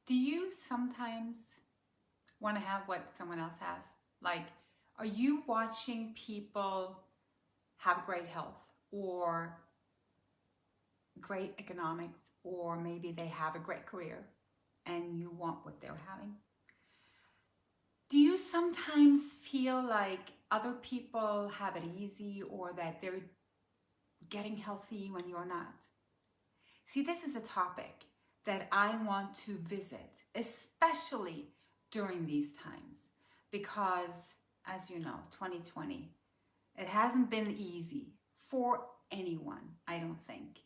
Do you sometimes want to have what someone else has? Like, are you watching people have great health or great economics, or maybe they have a great career and you want what they're having? Do you sometimes feel like other people have it easy or that they're getting healthy when you're not? See, this is a topic that I want to visit, especially during these times, because as you know, 2020, it hasn't been easy for anyone, I don't think.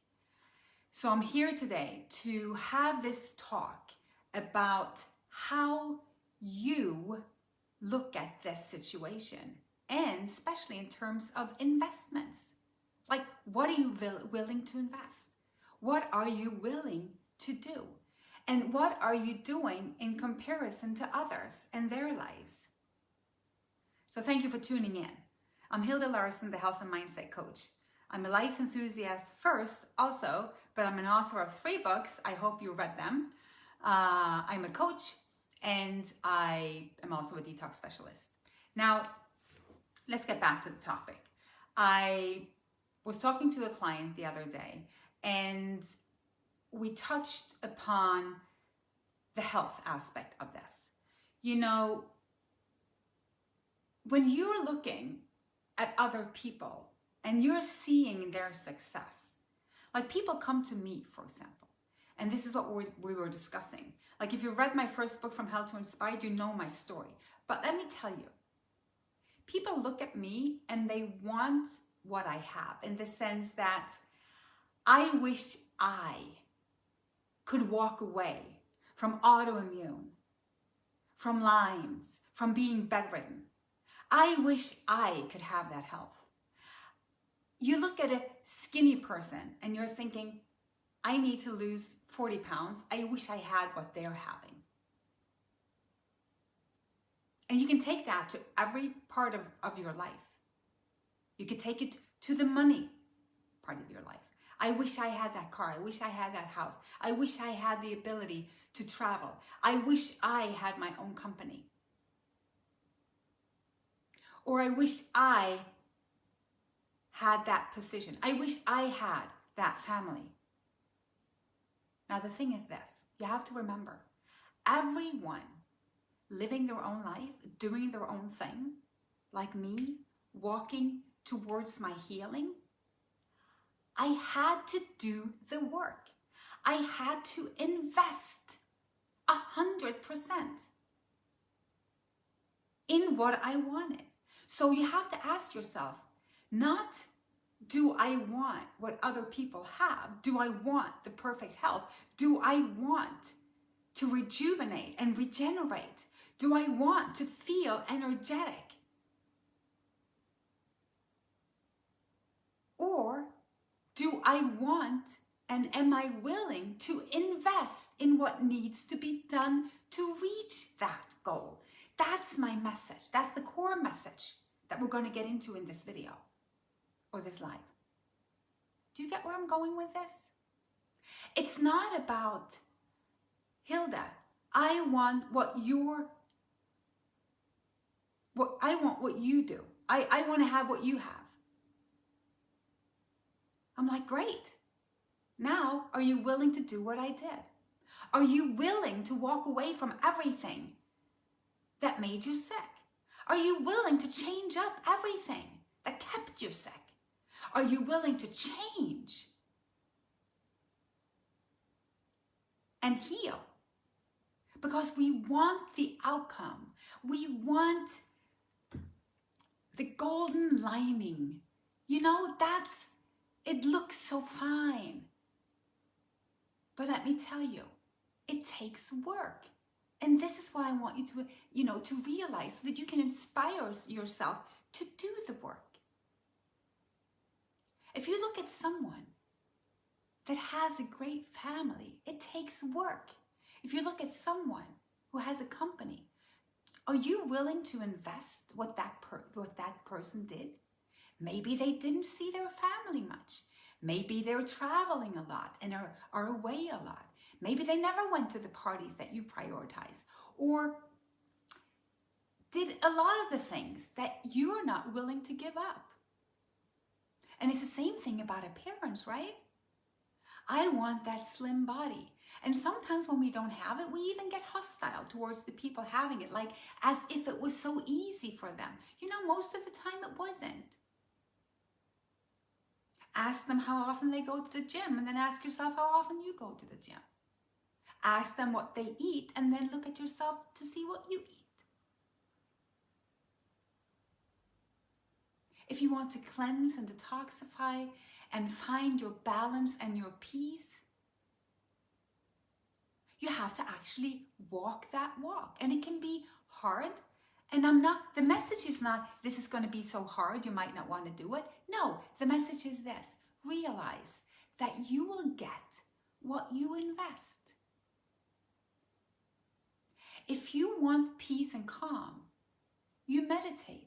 So I'm here today to have this talk about how you look at this situation, and especially in terms of investments. Like, what are you willing to invest? What are you willing to do? And what are you doing in comparison to others and their lives? So thank you for tuning in. I'm Hilde Larsen, the Health and Mindset Coach. I'm a life enthusiast first also, but I'm an author of 3 books. I hope you read them. I'm a coach, and I am also a detox specialist. Now, let's get back to the topic. I was talking to a client the other day, and we touched upon the health aspect of this. You know, when you're looking at other people and you're seeing their success, like people come to me, for example, and this is what we were discussing. Like, if you read my first book, From Hell to Inspired, you know my story. But let me tell you, people look at me and they want what I have, in the sense that I wish I could walk away from autoimmune, from Lyme's, from being bedridden. I wish I could have that health. You look at a skinny person and you're thinking, I need to lose 40 pounds. I wish I had what they're having. And you can take that to every part of your life. You could take it to the money part of your life. I wish I had that car. I wish I had that house. I wish I had the ability to travel. I wish I had my own company. Or I wish I had that position. I wish I had that family. Now, the thing is this, you have to remember, everyone living their own life, doing their own thing, like me, walking towards my healing, I had to do the work. I had to invest 100% in what I wanted. So you have to ask yourself, not do I want what other people have? Do I want the perfect health? Do I want to rejuvenate and regenerate? Do I want to feel energetic? Or do I want, and am I willing to invest in what needs to be done to reach that goal? That's my message. That's the core message that we're going to get into in this video or this live. Do you get where I'm going with this? It's not about, Hilde, I want what you do. I want to have what you have. I'm like, great. Now, are you willing to do what I did? Are you willing to walk away from everything that made you sick? Are you willing to change up everything that kept you sick? Are you willing to change and heal? Because we want the outcome. We want the golden lining. You know, it looks so fine. But let me tell you, it takes work. And this is what I want you to realize, so that you can inspire yourself to do the work. If you look at someone that has a great family, it takes work. If you look at someone who has a company, are you willing to invest what that person did? Maybe they didn't see their family much. Maybe they're traveling a lot and are away a lot. Maybe they never went to the parties that you prioritize, or did a lot of the things that you're not willing to give up. And it's the same thing about appearance, right? I want that slim body. And sometimes when we don't have it, we even get hostile towards the people having it, like as if it was so easy for them. You know, most of the time it wasn't. Ask them how often they go to the gym, and then ask yourself how often you go to the gym. Ask them what they eat, and then look at yourself to see what you eat. If you want to cleanse and detoxify and find your balance and your peace, you have to actually walk that walk. And it can be hard. And the message is not, this is going to be so hard, you might not want to do it. No, the message is this: realize that you will get what you invest. If you want peace and calm, you meditate.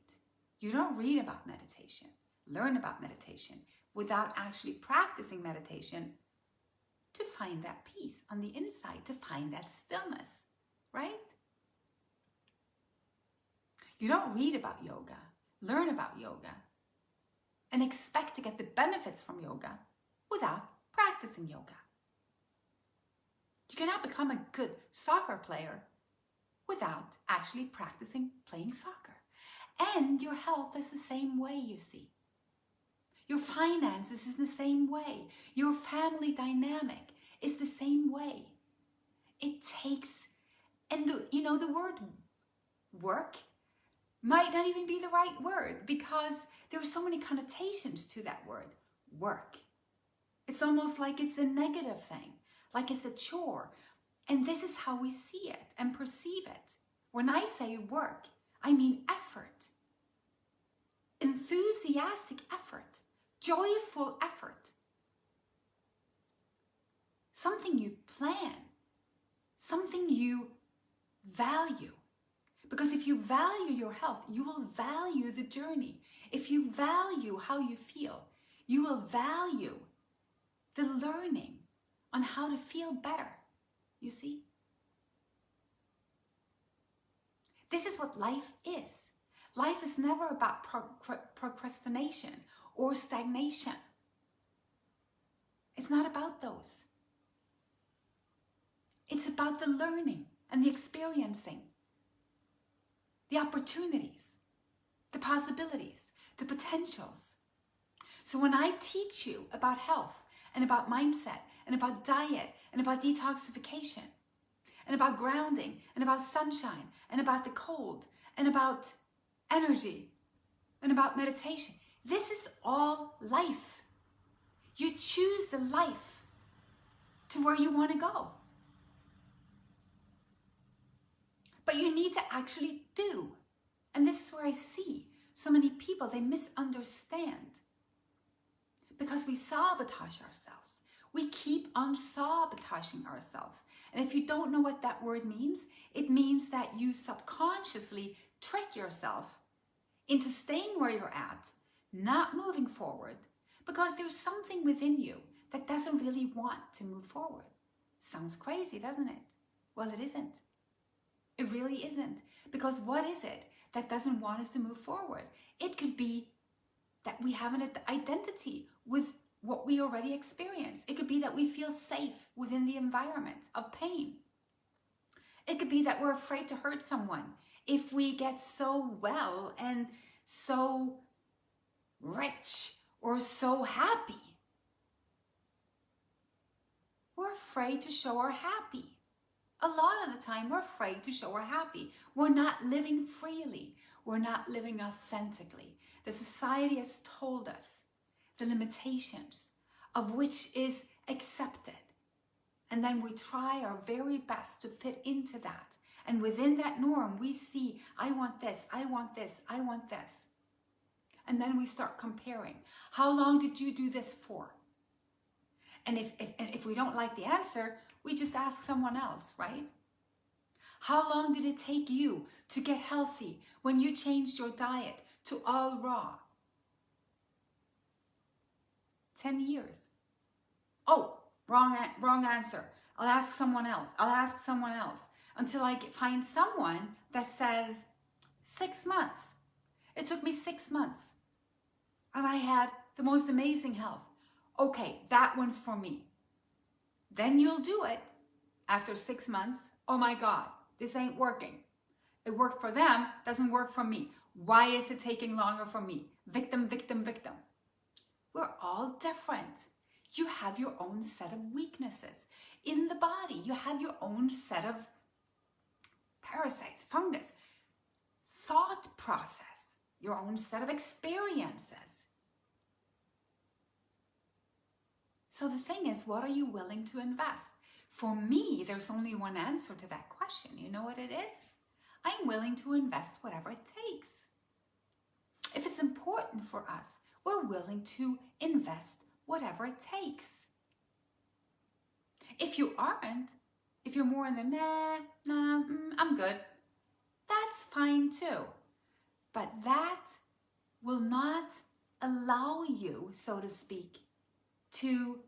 You don't read about meditation, learn about meditation without actually practicing meditation to find that peace on the inside, to find that stillness, right? You don't read about yoga, learn about yoga, and expect to get the benefits from yoga without practicing yoga. You cannot become a good soccer player without actually practicing playing soccer. And your health is the same way, you see. Your finances is the same way. Your family dynamic is the same way. It takes, and the word work might not even be the right word, because there are so many connotations to that word, work. It's almost like it's a negative thing, like it's a chore. And this is how we see it and perceive it. When I say work, I mean effort, enthusiastic effort, joyful effort, something you plan, something you value. Because if you value your health, you will value the journey. If you value how you feel, you will value the learning on how to feel better, you see? This is what life is. Life is never about procrastination or stagnation. It's not about those. It's about the learning and the experiencing, the opportunities, the possibilities, the potentials. So when I teach you about health and about mindset and about diet and about detoxification and about grounding and about sunshine and about the cold and about energy and about meditation, this is all life. You choose the life to where you want to go. But you need to actually do. And this is where I see so many people, they misunderstand. Because we sabotage ourselves. We keep on sabotaging ourselves. And if you don't know what that word means, it means that you subconsciously trick yourself into staying where you're at, not moving forward, because there's something within you that doesn't really want to move forward. Sounds crazy, doesn't it? Well, it isn't. It really isn't. Because what is it that doesn't want us to move forward? It could be that we have an identity with what we already experience. It could be that we feel safe within the environment of pain. It could be that we're afraid to hurt someone if we get so well and so rich or so happy. We're afraid to show our happy. A lot of the time, we're afraid to show we're happy. We're not living freely. We're not living authentically. The society has told us the limitations of which is accepted. And then we try our very best to fit into that. And within that norm, we see, I want this, I want this, I want this. And then we start comparing. How long did you do this for? And if we don't like the answer, we just ask someone else, right? How long did it take you to get healthy when you changed your diet to all raw? 10 years. Oh, wrong answer. I'll ask someone else. I'll ask someone else until I find someone that says 6 months. It took me 6 months and I had the most amazing health. Okay, that one's for me. Then you'll do it after 6 months. Oh my God, this ain't working. It worked for them, doesn't work for me. Why is it taking longer for me? Victim, victim, victim. We're all different. You have your own set of weaknesses. In the body, you have your own set of parasites, fungus, thought process, your own set of experiences. So the thing is, what are you willing to invest? For me, there's only one answer to that question. You know what it is? I'm willing to invest whatever it takes. If it's important for us, we're willing to invest whatever it takes. If you aren't, if you're more in the I'm good, that's fine too. But that will not allow you, so to speak, to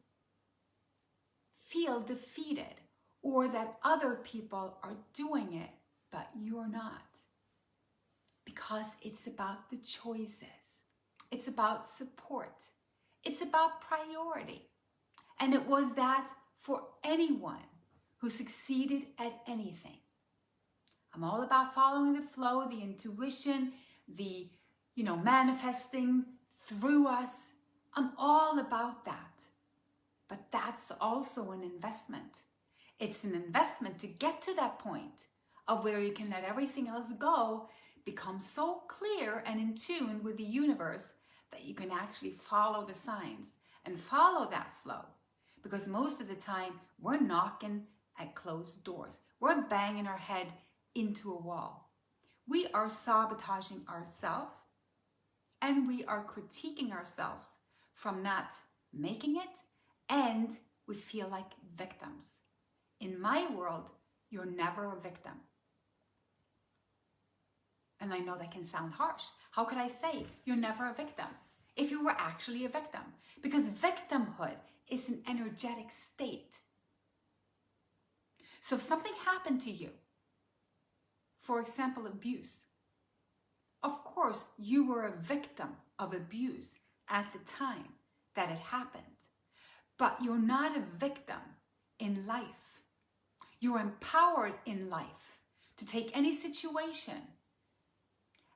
feel defeated or that other people are doing it, but you're not. Because it's about the choices. It's about support. It's about priority. And it was that for anyone who succeeded at anything. I'm all about following the flow, the intuition, the, manifesting through us. I'm all about that. But that's also an investment. It's an investment to get to that point of where you can let everything else go, become so clear and in tune with the universe that you can actually follow the signs and follow that flow. Because most of the time, we're knocking at closed doors. We're banging our head into a wall. We are sabotaging ourselves and we are critiquing ourselves from not making it, and we feel like victims. In my world, you're never a victim. And I know that can sound harsh. How could I say you're never a victim if you were actually a victim? Because victimhood is an energetic state. So if something happened to you, for example, abuse, of course, you were a victim of abuse at the time that it happened. But you're not a victim in life. You're empowered in life to take any situation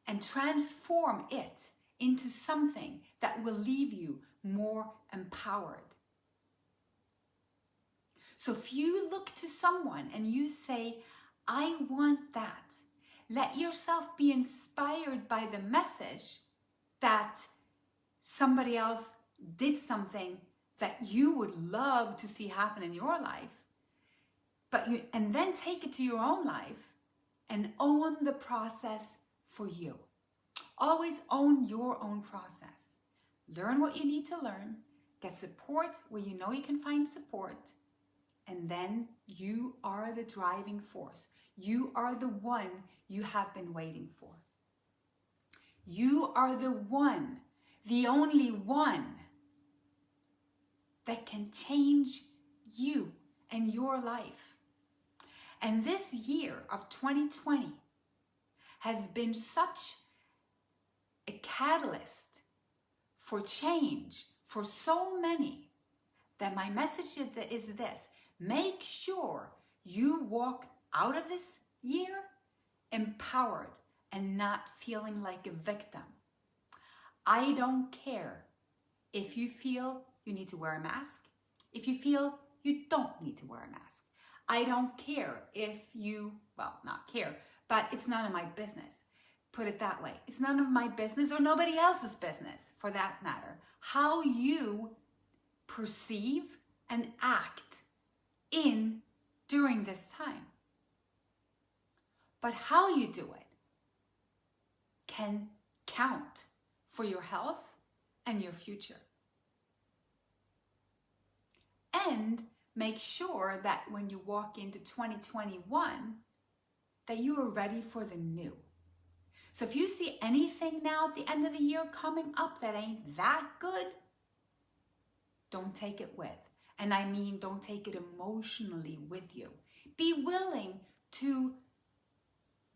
and transform it into something that will leave you more empowered. So if you look to someone and you say, I want that, let yourself be inspired by the message that somebody else did something that you would love to see happen in your life, and then take it to your own life and own the process for you. Always own your own process. Learn what you need to learn, get support where you know you can find support, and then you are the driving force. You are the one you have been waiting for. You are the one, the only one that can change you and your life. And this year of 2020 has been such a catalyst for change for so many that my message is this: make sure you walk out of this year empowered and not feeling like a victim. I don't care if you feel you need to wear a mask, if you feel you don't need to wear a mask. I don't care if you, not care, but it's none of my business. Put it that way. It's none of my business, or nobody else's business for that matter, how you perceive and act during this time. But how you do it can count for your health and your future. And make sure that when you walk into 2021, that you are ready for the new. So if you see anything now at the end of the year coming up that ain't that good, don't take it with. And I mean, don't take it emotionally with you. Be willing to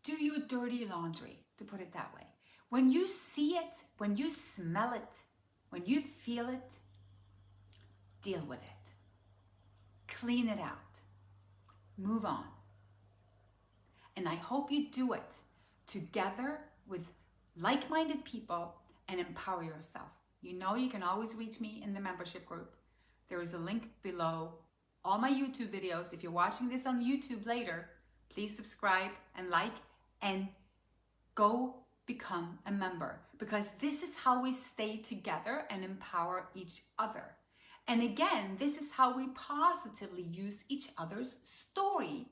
do your dirty laundry, to put it that way. When you see it, when you smell it, when you feel it, deal with it. Clean it out. Move on. And I hope you do it together with like-minded people and empower yourself. You know you can always reach me in the membership group. There is a link below all my YouTube videos. If you're watching this on YouTube later, please subscribe and like and go become a member, because this is how we stay together and empower each other. And again, this is how we positively use each other's story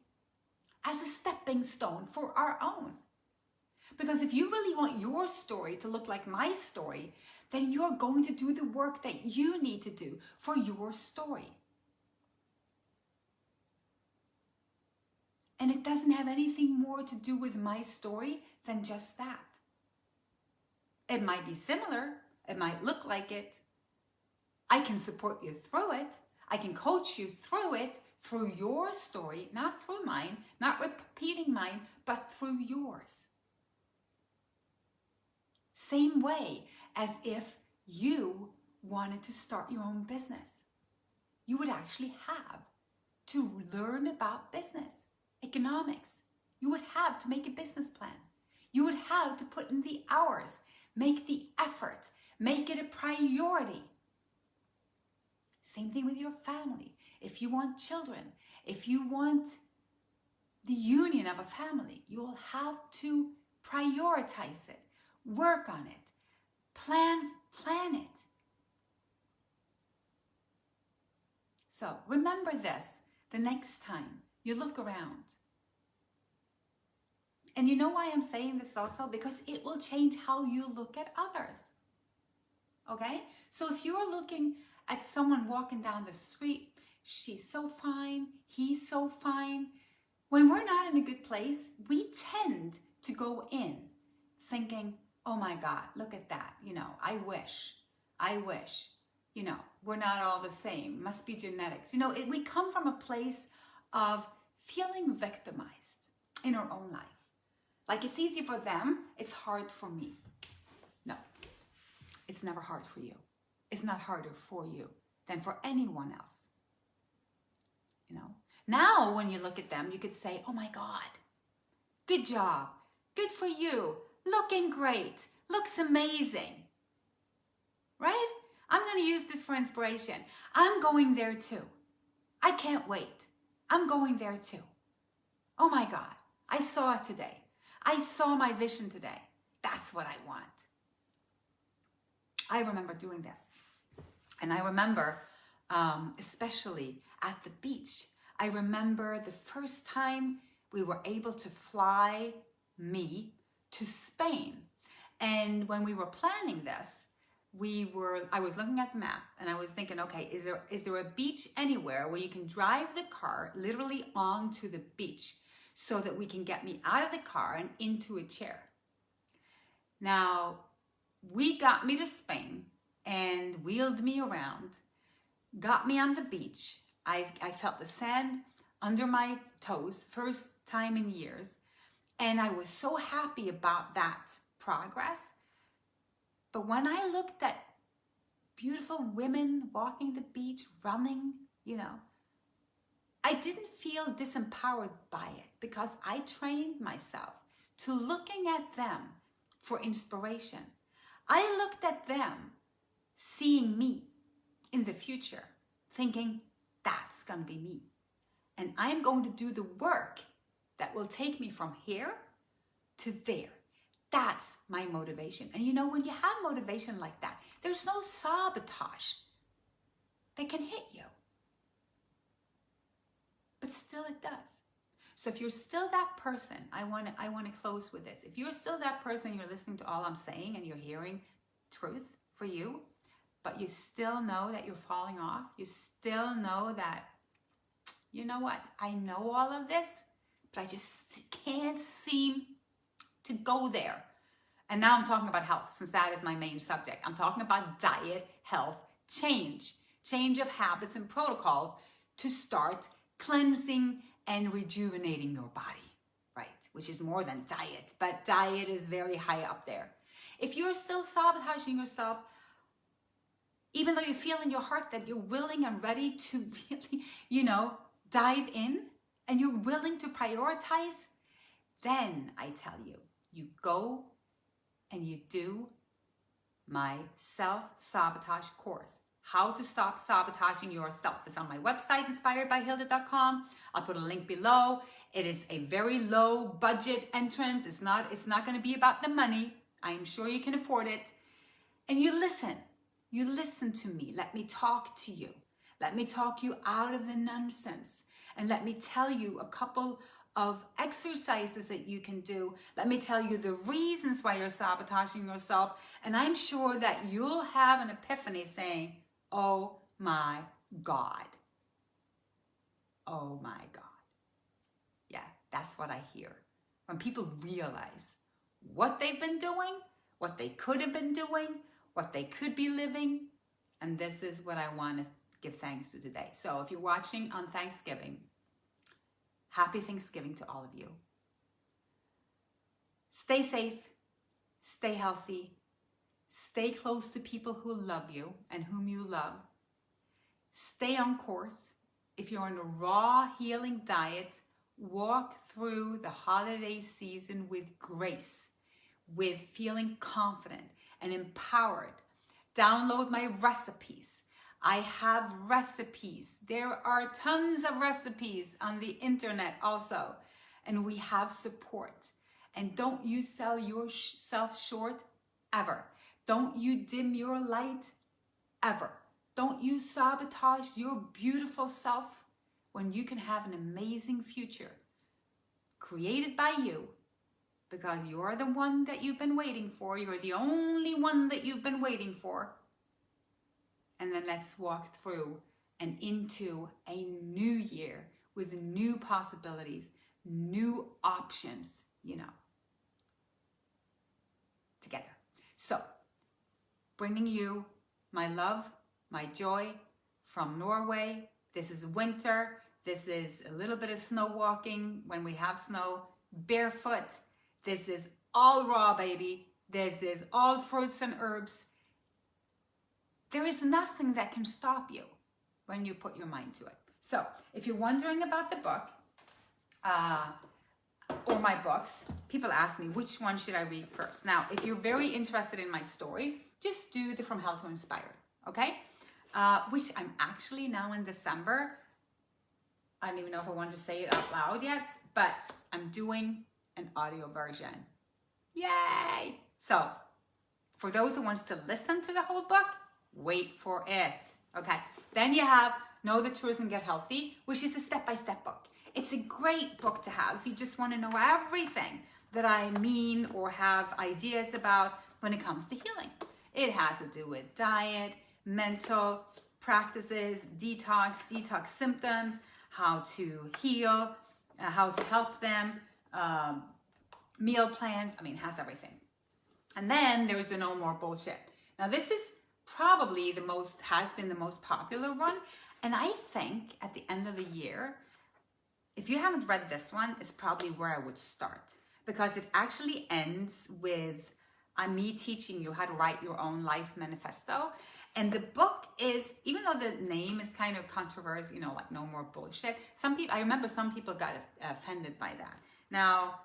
as a stepping stone for our own. Because if you really want your story to look like my story, then you're going to do the work that you need to do for your story. And it doesn't have anything more to do with my story than just that. It might be similar, it might look like it. I can support you through it. I can coach you through it, through your story, not through mine, not repeating mine, but through yours. Same way as if you wanted to start your own business. You would actually have to learn about business, economics. You would have to make a business plan. You would have to put in the hours, make the effort, make it a priority. Same thing with your family. If you want children, if you want the union of a family, you'll have to prioritize it, work on it, plan it. So remember this the next time you look around. And you know why I'm saying this also? Because it will change how you look at others. Okay? So if you're looking at someone walking down the street, she's so fine, he's so fine. When we're not in a good place, we tend to go in thinking, oh my God, look at that. You know, I wish, you know, we're not all the same. Must be genetics. You know, we come from a place of feeling victimized in our own life. Like it's easy for them, it's hard for me. No, it's never hard for you. It's not harder for you than for anyone else. You know, now when you look at them, you could say, oh my God, good job, good for you, looking great, looks amazing, right? I'm going to use this for inspiration. I'm going there too. I can't wait. I'm going there too. Oh my God, I saw it today. I saw my vision today. That's what I want. I remember doing this. And I remember, especially at the beach, I remember the first time we were able to fly me to Spain. And when we were planning this, I was looking at the map and I was thinking, okay, is there a beach anywhere where you can drive the car literally onto the beach so that we can get me out of the car and into a chair? Now, we got me to Spain and wheeled me around, got me on the beach. I felt the sand under my toes, first time in years. And I was so happy about that progress. But when I looked at beautiful women walking the beach, running, you know, I didn't feel disempowered by it because I trained myself to looking at them for inspiration. I looked at them seeing me in the future, thinking that's going to be me. And I'm going to do the work that will take me from here to there. That's my motivation. And you know, when you have motivation like that, there's no sabotage that can hit you. But still it does. So if you're still that person, I want to close with this. If you're still that person, you're listening to all I'm saying and you're hearing truth for you, but you still know that you're falling off, you still know that, you know what, I know all of this, but I just can't seem to go there. And now I'm talking about health, since that is my main subject. I'm talking about diet, health, change. change of habits and protocols to start cleansing and rejuvenating your body, right? Which is more than diet, but diet is very high up there. If you're still sabotaging yourself, even though you feel in your heart that you're willing and ready to really, dive in and you're willing to prioritize, then I tell you, you go and you do my self-sabotage course. How to stop sabotaging yourself. It's on my website, InspiredByHilde.com. I'll put a link below. It is a very low budget entrance. It's not going to be about the money. I am sure you can afford it. And you listen. You listen to me. Let me talk to you. Let me talk you out of the nonsense. And let me tell you a couple of exercises that you can do. Let me tell you the reasons why you're sabotaging yourself. And I'm sure that you'll have an epiphany saying, oh my God. Oh my God. Yeah, that's what I hear. When people realize what they've been doing, what they could have been doing, what they could be living. And this is what I want to give thanks to today. So if you're watching on Thanksgiving, happy Thanksgiving to all of you. Stay safe, stay healthy, stay close to people who love you and whom you love. Stay on course. If you're on a raw healing diet, walk through the holiday season with grace, with feeling confident and empowered. Download my recipes. I have recipes. There are tons of recipes on the internet also. And we have support. And don't you sell yourself short ever. Don't you dim your light ever. Don't you sabotage your beautiful self when you can have an amazing future created by you, because you're the one that you've been waiting for. You're the only one that you've been waiting for. And then let's walk through and into a new year with new possibilities, new options, together. So, bringing you my love, my joy from Norway. This is winter. This is a little bit of snow walking when we have snow, barefoot. This is all raw, baby. This is all fruits and herbs. There is nothing that can stop you when you put your mind to it. So if you're wondering about the book or my books, people ask me, which one should I read first? Now, if you're very interested in my story, just do the From Hell to Inspired, okay? Which I'm actually now in December. I don't even know if I want to say it out loud yet, but I'm doing an audio version. Yay! So for those who wants to listen to the whole book, wait for it. Okay. Then you have Know the Truth and Get Healthy, which is a step-by-step book. It's a great book to have if you just want to know everything that I mean or have ideas about when it comes to healing. It has to do with diet, mental practices, detox symptoms, how to heal, how to help them, meal plans. I mean, it has everything. And then there's the No More Bullshit. Now, this is probably has been the most popular one. And I think at the end of the year, if you haven't read this one, it's probably where I would start, because it actually ends with me teaching you how to write your own life manifesto. And the book is, even though the name is kind of controversial, like No More Bullshit, I remember some people got offended by that. Now,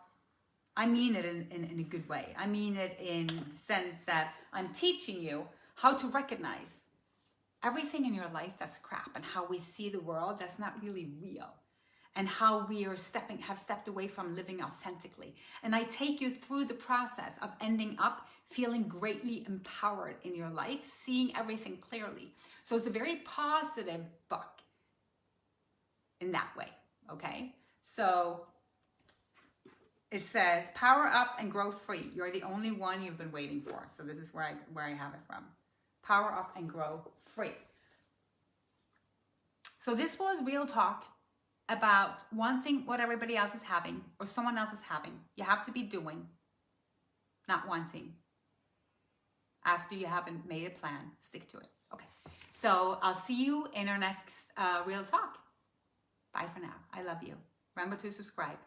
I mean it in a good way. I mean it in the sense that I'm teaching you how to recognize everything in your life that's crap, and how we see the world that's not really real, and how we have stepped away from living authentically. And I take you through the process of ending up feeling greatly empowered in your life, seeing everything clearly. So it's a very positive book in that way, okay? So it says, power up and grow free. You're the only one you've been waiting for. So this is where I have it from. Power up and grow free. So this was real talk about wanting what everybody else is having or someone else is having. You have to be doing, not wanting. After you haven't made a plan, stick to it. Okay. So I'll see you in our next Real Talk. Bye for now. I love you. Remember to subscribe.